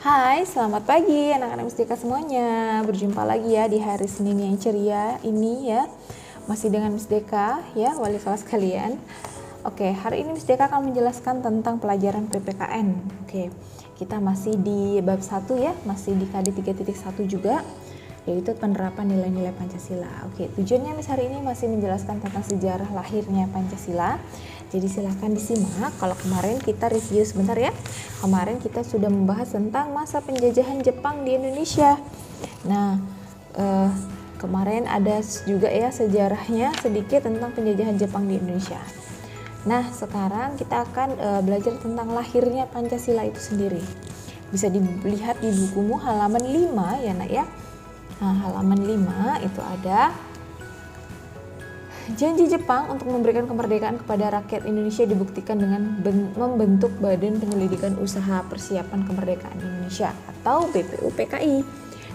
Hai, selamat pagi anak-anak Mustika semuanya. Berjumpa lagi ya di hari Senin yang ceria ini ya. Masih dengan Miss Deka ya, wali kelas kalian. Oke, hari ini Miss Deka akan menjelaskan tentang pelajaran PPKN. Oke, kita masih di bab 1 ya, masih di KD 3.1 juga, yaitu penerapan nilai-nilai Pancasila. Oke, tujuannya Miss hari ini masih menjelaskan tentang sejarah lahirnya Pancasila. Jadi silahkan disimak. Kalau kemarin kita review sebentar ya. Kemarin kita sudah membahas tentang masa penjajahan Jepang di Indonesia. Nah, kemarin ada juga ya sejarahnya sedikit tentang penjajahan Jepang di Indonesia. Nah, sekarang kita akan belajar tentang lahirnya Pancasila itu sendiri. Bisa dilihat di bukumu halaman 5 ya nak ya. Nah, halaman 5 itu ada janji Jepang untuk memberikan kemerdekaan kepada rakyat Indonesia dibuktikan dengan membentuk Badan Penyelidikan Usaha Persiapan Kemerdekaan Indonesia atau BPUPKI.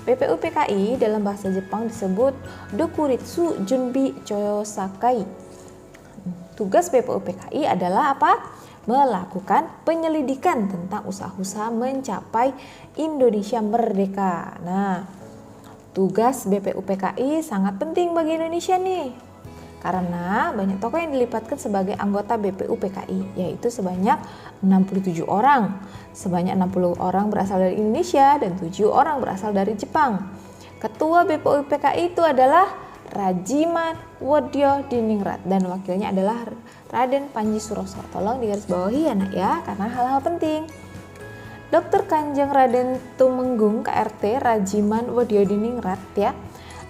BPUPKI dalam bahasa Jepang disebut Dokuritsu Junbi Choyosakai. Tugas BPUPKI adalah apa? Melakukan penyelidikan tentang usaha-usaha mencapai Indonesia merdeka. Nah, tugas BPUPKI sangat penting bagi Indonesia nih. Karena banyak tokoh yang dilibatkan sebagai anggota BPUPKI, yaitu sebanyak 67 orang. Sebanyak 60 orang berasal dari Indonesia dan 7 orang berasal dari Jepang. Ketua BPUPKI itu adalah Rajiman Wodyo Diningrat dan wakilnya adalah Raden Panji Suroso. Tolong digarisbawahi ya nak ya, karena hal-hal penting. Dr. Kanjeng Raden Tumenggung KRT Rajiman Wodyo Diningrat ya,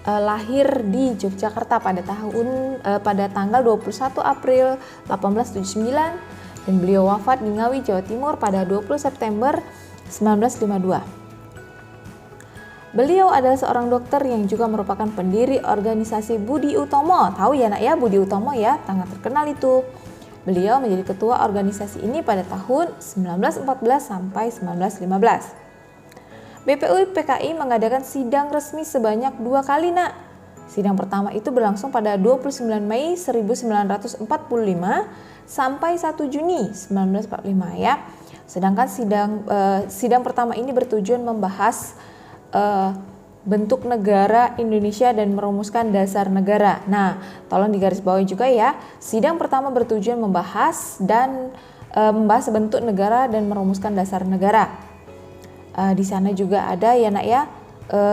lahir di Yogyakarta pada tanggal 21 April 1879 dan beliau wafat di Ngawi, Jawa Timur pada 20 September 1952. Beliau adalah seorang dokter yang juga merupakan pendiri organisasi Budi Utomo. Tahu ya nak ya, Budi Utomo ya, sangat terkenal itu. Beliau menjadi ketua organisasi ini pada tahun 1914 sampai 1915. BPUPKI mengadakan sidang resmi sebanyak 2 kali nak. Sidang pertama itu berlangsung pada 29 Mei 1945 sampai 1 Juni 1945 ya. Sedangkan sidang pertama ini bertujuan membahas bentuk negara Indonesia dan merumuskan dasar negara. Nah, tolong digarisbawahi juga ya. Sidang pertama bertujuan membahas bentuk negara dan merumuskan dasar negara. Di sana juga ada ya nak ya,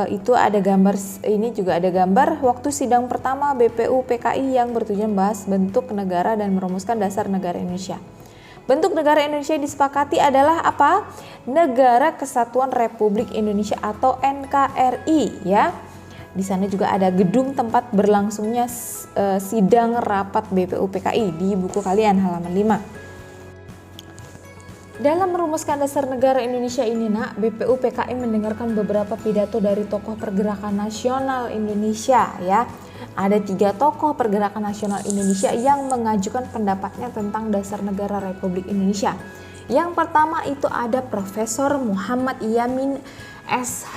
itu ada gambar, ini juga ada gambar waktu sidang pertama BPUPKI yang bertujuan bahas bentuk negara dan merumuskan dasar negara Indonesia. Bentuk negara Indonesia disepakati adalah apa? Negara Kesatuan Republik Indonesia atau NKRI ya. Di sana juga ada gedung tempat berlangsungnya sidang rapat BPUPKI di buku kalian halaman 5. Dalam merumuskan dasar negara Indonesia ini nak, BPUPKI mendengarkan beberapa pidato dari tokoh pergerakan nasional Indonesia ya. Ada 3 tokoh pergerakan nasional Indonesia yang mengajukan pendapatnya tentang dasar negara Republik Indonesia. Yang pertama itu ada Profesor Muhammad Yamin SH.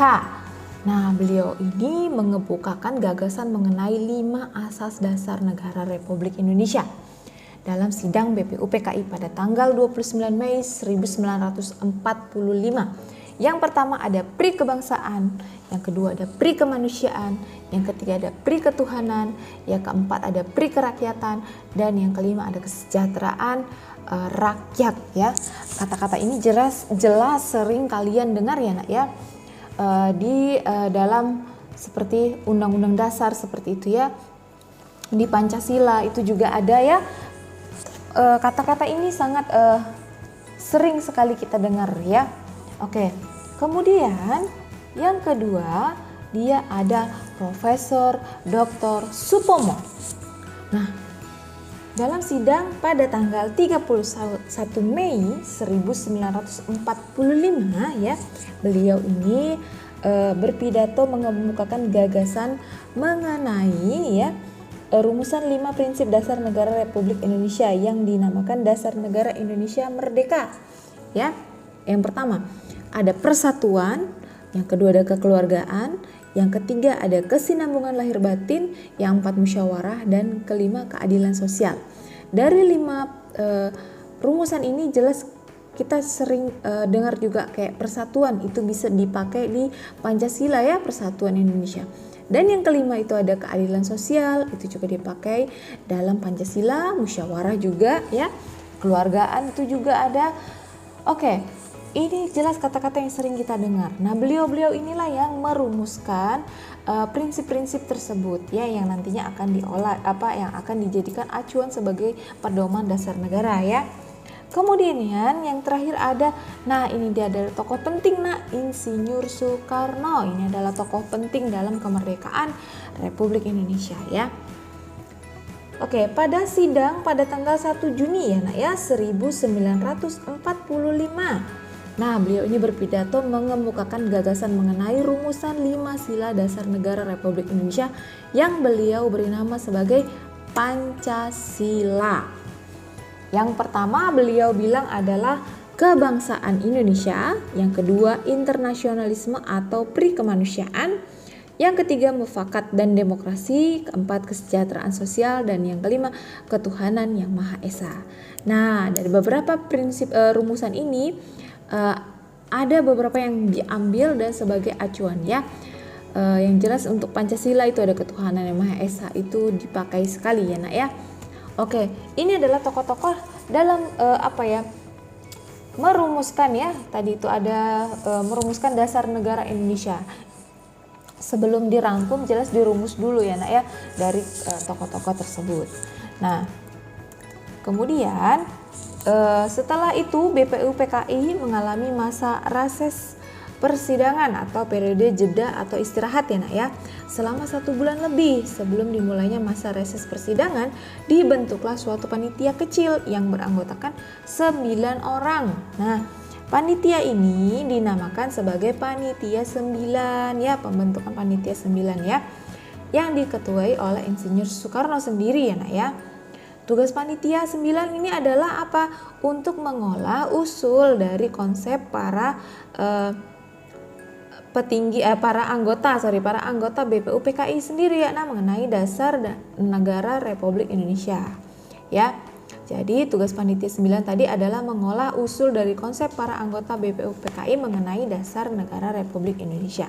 Nah, beliau ini mengemukakan gagasan mengenai 5 asas dasar negara Republik Indonesia dalam sidang BPUPKI pada tanggal 29 Mei 1945. Yang pertama ada pri kebangsaan, yang kedua ada pri kemanusiaan, yang ketiga ada pri ketuhanan, yang keempat ada pri kerakyatan, dan yang kelima ada kesejahteraan rakyat ya. Kata-kata ini jelas sering kalian dengar ya nak ya, di dalam seperti undang-undang dasar seperti itu ya. Di Pancasila itu juga ada ya. Kata-kata ini sangat sering sekali kita dengar ya. Oke, kemudian yang kedua dia ada Profesor Dr. Supomo. Nah, dalam sidang pada tanggal 31 Mei 1945 ya, beliau ini berpidato mengemukakan gagasan mengenai ya rumusan 5 prinsip dasar negara Republik Indonesia yang dinamakan Dasar Negara Indonesia Merdeka. Ya, yang pertama ada persatuan, yang kedua ada kekeluargaan, yang ketiga ada kesinambungan lahir batin, yang 4 musyawarah, dan kelima keadilan sosial. Dari 5 rumusan ini jelas kita sering dengar juga kayak persatuan, itu bisa dipakai di Pancasila ya, Persatuan Indonesia. Dan yang kelima itu ada keadilan sosial, itu juga dipakai dalam Pancasila, musyawarah juga ya, keluargaan itu juga ada. Oke, ini jelas kata-kata yang sering kita dengar. Nah, beliau-beliau inilah yang merumuskan prinsip-prinsip tersebut ya, yang nantinya akan diolah yang akan dijadikan acuan sebagai pedoman dasar negara ya. Kemudian yang terakhir ada, nah ini dia dari tokoh penting, Insinyur Soekarno. Ini adalah tokoh penting dalam kemerdekaan Republik Indonesia ya. Oke, pada sidang pada tanggal 1 Juni ya 1945. Nah, beliau ini berpidato mengemukakan gagasan mengenai rumusan 5 sila dasar negara Republik Indonesia yang beliau beri nama sebagai Pancasila. Yang pertama beliau bilang adalah kebangsaan Indonesia, yang kedua internasionalisme atau pri-kemanusiaan, yang ketiga mufakat dan demokrasi, keempat kesejahteraan sosial, dan yang kelima ketuhanan yang Maha Esa. Nah, dari beberapa prinsip rumusan ini ada beberapa yang diambil dan sebagai acuan ya. Yang jelas untuk Pancasila itu ada ketuhanan yang Maha Esa, itu dipakai sekali ya nak ya. Oke, ini adalah tokoh-tokoh dalam merumuskan ya. Tadi itu ada merumuskan dasar negara Indonesia. Sebelum dirangkum jelas dirumus dulu ya nak ya dari tokoh-tokoh tersebut. Nah, kemudian setelah itu BPUPKI mengalami masa reses persidangan atau periode jeda atau istirahat ya nak ya. Selama 1 bulan lebih sebelum dimulainya masa reses persidangan, dibentuklah suatu panitia kecil yang beranggotakan 9 orang. Nah, panitia ini dinamakan sebagai Panitia 9 ya, pembentukan Panitia 9 ya, yang diketuai oleh Insinyur Soekarno sendiri ya nak ya. Tugas Panitia 9 ini adalah apa? Untuk mengolah usul dari konsep para anggota BPUPKI sendiri ya, mengenai dasar negara Republik Indonesia. Ya. Jadi tugas Panitia 9 tadi adalah mengolah usul dari konsep para anggota BPUPKI mengenai dasar negara Republik Indonesia.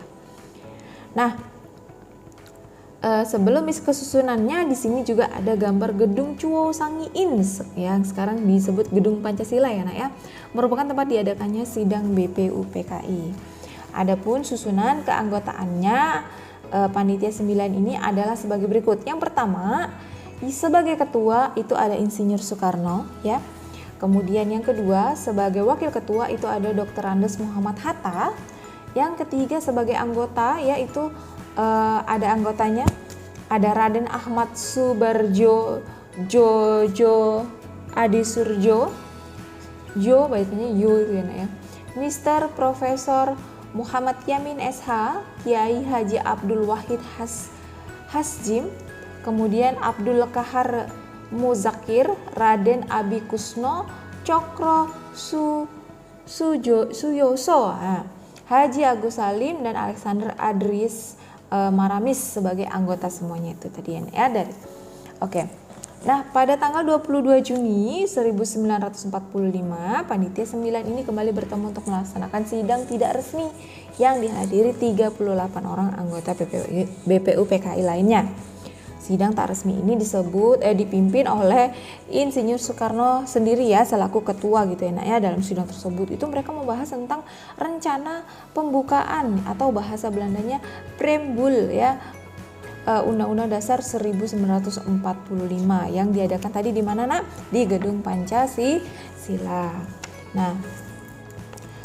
Nah, sebelum kesusunannya di sini juga ada gambar gedung Chuo Sangiin yang sekarang disebut Gedung Pancasila ya nak ya, merupakan tempat diadakannya sidang BPUPKI. Adapun susunan keanggotaannya Panitia 9 ini adalah sebagai berikut. Yang pertama, sebagai ketua itu ada Insinyur Soekarno ya. Kemudian yang kedua sebagai wakil ketua itu ada Dr. Andes Muhammad Hatta. Yang ketiga sebagai anggota yaitu ada anggotanya ada Raden Ahmad Subarjo Jojo Adi Surjo bacanya Yo itu ya nak ya. Mr. Profesor Muhammad Yamin SH, Kiai Haji Abdul Wahid Hasjim, kemudian Abdul Kahar Muzakir, Raden Abi Kusno Cokro Suyoso, Haji Agus Salim, dan Alexander Adris Maramis sebagai anggota semuanya itu tadi ya dari. Oke. Nah, pada tanggal 22 Juni 1945, Panitia 9 ini kembali bertemu untuk melaksanakan sidang tidak resmi yang dihadiri 38 orang anggota BPUPKI lainnya. Sidang tak resmi ini dipimpin oleh Insinyur Soekarno sendiri ya, selaku ketua gitu ya nak ya. Dalam sidang tersebut itu mereka membahas tentang rencana pembukaan atau bahasa Belandanya preambul ya, Undang-Undang Dasar 1945 yang diadakan tadi di mana nak? Di Gedung Pancasila. Nah,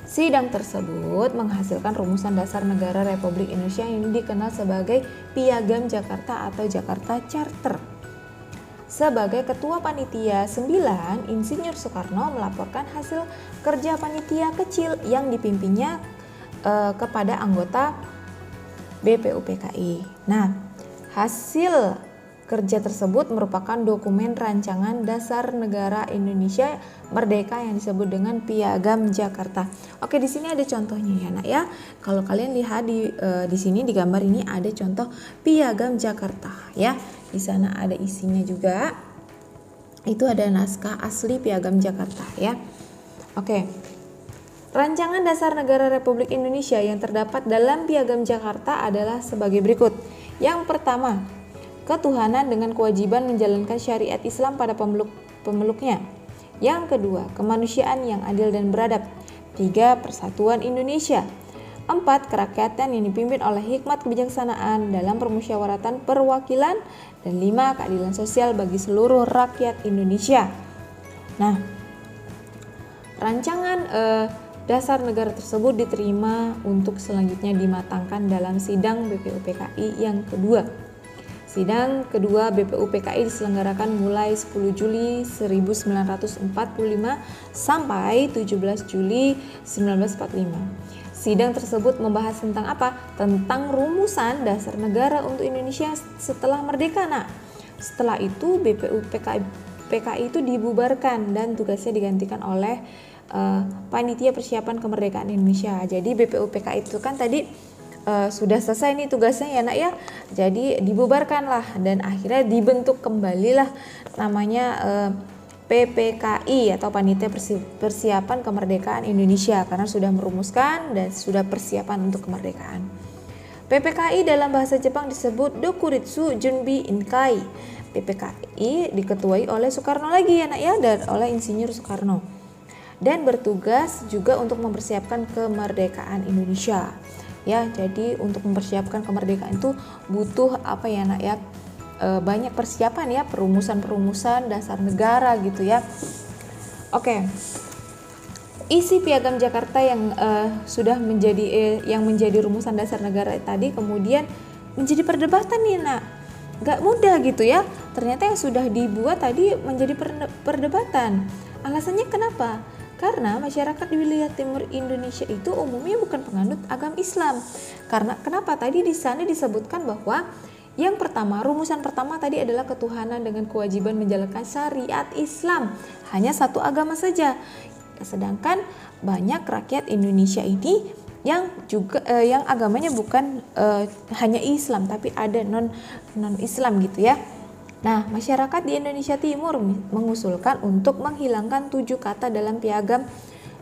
sidang tersebut menghasilkan rumusan dasar negara Republik Indonesia yang dikenal sebagai Piagam Jakarta atau Jakarta Charter. Sebagai ketua Panitia 9, Insinyur Soekarno melaporkan hasil kerja panitia kecil yang dipimpinnya kepada anggota BPUPKI. Nah, hasil kerja tersebut merupakan dokumen rancangan dasar negara Indonesia Merdeka yang disebut dengan Piagam Jakarta. Oke, di sini ada contohnya ya nak ya. Kalau kalian lihat di sini di gambar ini ada contoh Piagam Jakarta ya. Di sana ada isinya juga. Itu ada naskah asli Piagam Jakarta ya. Oke. Rancangan Dasar Negara Republik Indonesia yang terdapat dalam Piagam Jakarta adalah sebagai berikut. Yang pertama, ketuhanan dengan kewajiban menjalankan syariat Islam pada pemeluknya. Yang kedua, kemanusiaan yang adil dan beradab. 3. Persatuan Indonesia. 4. Kerakyatan yang dipimpin oleh hikmat kebijaksanaan dalam permusyawaratan perwakilan. Dan 5. Keadilan sosial bagi seluruh rakyat Indonesia. Nah, rancangan dasar negara tersebut diterima untuk selanjutnya dimatangkan dalam sidang BPUPKI yang kedua. Sidang kedua BPUPKI diselenggarakan mulai 10 Juli 1945 sampai 17 Juli 1945. Sidang tersebut membahas tentang apa? Tentang rumusan dasar negara untuk Indonesia setelah merdeka. Nah, setelah itu BPUPKI itu dibubarkan dan tugasnya digantikan oleh Panitia Persiapan Kemerdekaan Indonesia. Jadi BPUPKI itu kan tadi sudah selesai nih tugasnya ya nak ya. Jadi dibubarkanlah dan akhirnya dibentuk kembalilah namanya PPKI atau Panitia Persiapan Kemerdekaan Indonesia karena sudah merumuskan dan sudah persiapan untuk kemerdekaan. PPKI dalam bahasa Jepang disebut Dokuritsu Junbi Inkai. PPKI diketuai oleh Soekarno lagi ya nak ya, dan oleh Insinyur Soekarno. Dan bertugas juga untuk mempersiapkan kemerdekaan Indonesia. Ya, jadi untuk mempersiapkan kemerdekaan itu butuh apa ya nak ya? Banyak persiapan ya, perumusan dasar negara gitu ya. Oke. Isi Piagam Jakarta yang sudah menjadi yang menjadi rumusan dasar negara tadi kemudian menjadi perdebatan nih nak. Gak mudah gitu ya. Ternyata yang sudah dibuat tadi menjadi perdebatan. Alasannya kenapa? Karena masyarakat di wilayah timur Indonesia itu umumnya bukan penganut agama Islam. Karena kenapa? Tadi di sana disebutkan bahwa yang pertama, rumusan pertama tadi adalah ketuhanan dengan kewajiban menjalankan syariat Islam. Hanya satu agama saja. Sedangkan banyak rakyat Indonesia ini yang juga yang agamanya bukan hanya Islam tapi ada non Islam gitu ya. Nah, masyarakat di Indonesia Timur mengusulkan untuk menghilangkan 7 kata dalam Piagam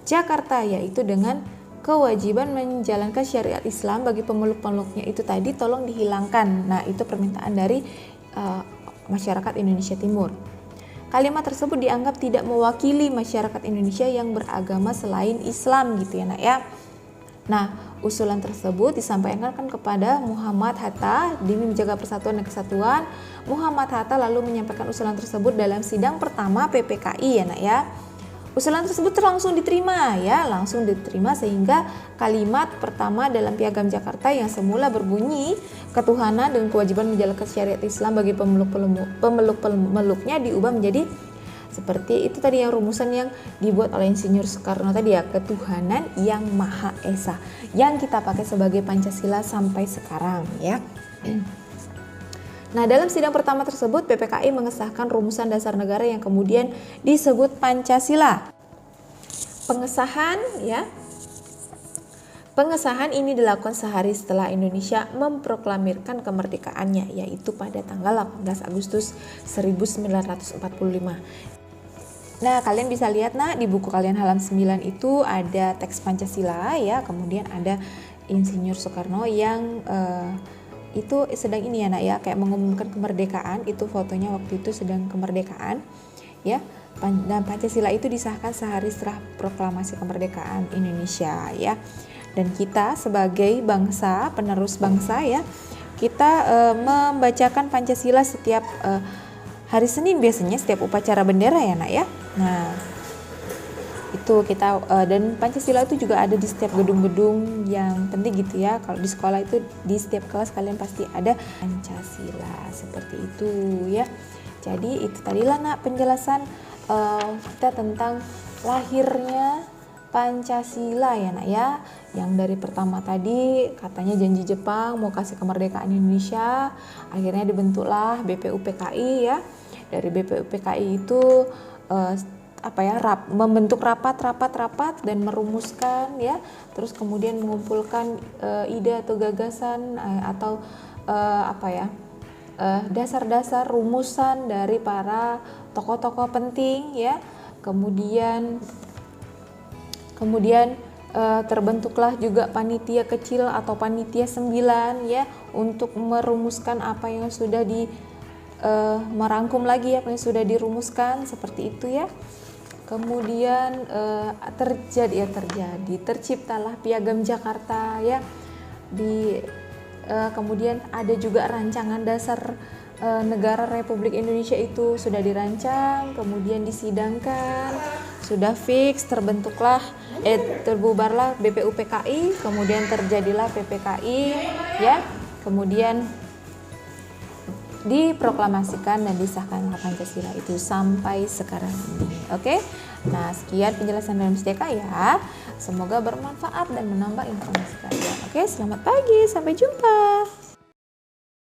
Jakarta, yaitu dengan kewajiban menjalankan syariat Islam bagi pemeluk-pemeluknya itu tadi tolong dihilangkan. Nah, itu permintaan dari masyarakat Indonesia Timur. Kalimat tersebut dianggap tidak mewakili masyarakat Indonesia yang beragama selain Islam gitu ya nak ya. Nah, usulan tersebut disampaikan kepada Muhammad Hatta demi menjaga persatuan dan kesatuan. Muhammad Hatta lalu menyampaikan usulan tersebut dalam sidang pertama PPKI ya nak ya. Usulan tersebut langsung diterima sehingga kalimat pertama dalam Piagam Jakarta yang semula berbunyi ketuhanan dan kewajiban menjalankan syariat Islam bagi pemeluk-pemeluknya diubah menjadi seperti itu tadi yang rumusan yang dibuat oleh Insinyur Soekarno tadi ya, ketuhanan yang Maha Esa yang kita pakai sebagai Pancasila sampai sekarang ya. Nah, dalam sidang pertama tersebut PPKI mengesahkan rumusan dasar negara yang kemudian disebut Pancasila. Pengesahan ini dilakukan sehari setelah Indonesia memproklamirkan kemerdekaannya, yaitu pada tanggal 18 Agustus 1945. Nah, kalian bisa lihat di buku kalian halaman 9 itu ada teks Pancasila ya, kemudian ada Insinyur Soekarno yang itu sedang ini ya nak ya, kayak mengumumkan kemerdekaan, itu fotonya waktu itu sedang kemerdekaan ya. Dan Pancasila itu disahkan sehari setelah proklamasi kemerdekaan Indonesia ya. Dan kita sebagai bangsa, penerus bangsa ya, kita membacakan Pancasila setiap hari Senin biasanya setiap upacara bendera ya nak ya. Nah, itu kita dan Pancasila itu juga ada di setiap gedung-gedung yang penting gitu ya. Kalau di sekolah itu di setiap kelas kalian pasti ada Pancasila seperti itu ya. Jadi itu tadilah nak penjelasan kita tentang lahirnya Pancasila ya nak ya. Yang dari pertama tadi katanya janji Jepang mau kasih kemerdekaan Indonesia, akhirnya dibentuklah BPUPKI ya. Dari BPUPKI itu membentuk rapat dan merumuskan ya, terus kemudian mengumpulkan ide atau gagasan atau dasar-dasar rumusan dari para tokoh-tokoh penting ya, kemudian terbentuklah juga panitia kecil atau panitia 9 ya untuk merumuskan apa yang sudah merangkum lagi apa yang sudah dirumuskan seperti itu ya. Kemudian terciptalah Piagam Jakarta ya. Kemudian ada juga rancangan dasar negara Republik Indonesia itu sudah dirancang, kemudian disidangkan, sudah fix, terbubarlah BPUPKI, kemudian terjadilah PPKI ya, kemudian diproklamasikan dan disahkanlah Pancasila itu sampai sekarang ini. Oke. Nah, sekian penjelasan dalam SDK ya. Semoga bermanfaat dan menambah informasi kalian. Oke, selamat pagi, sampai jumpa.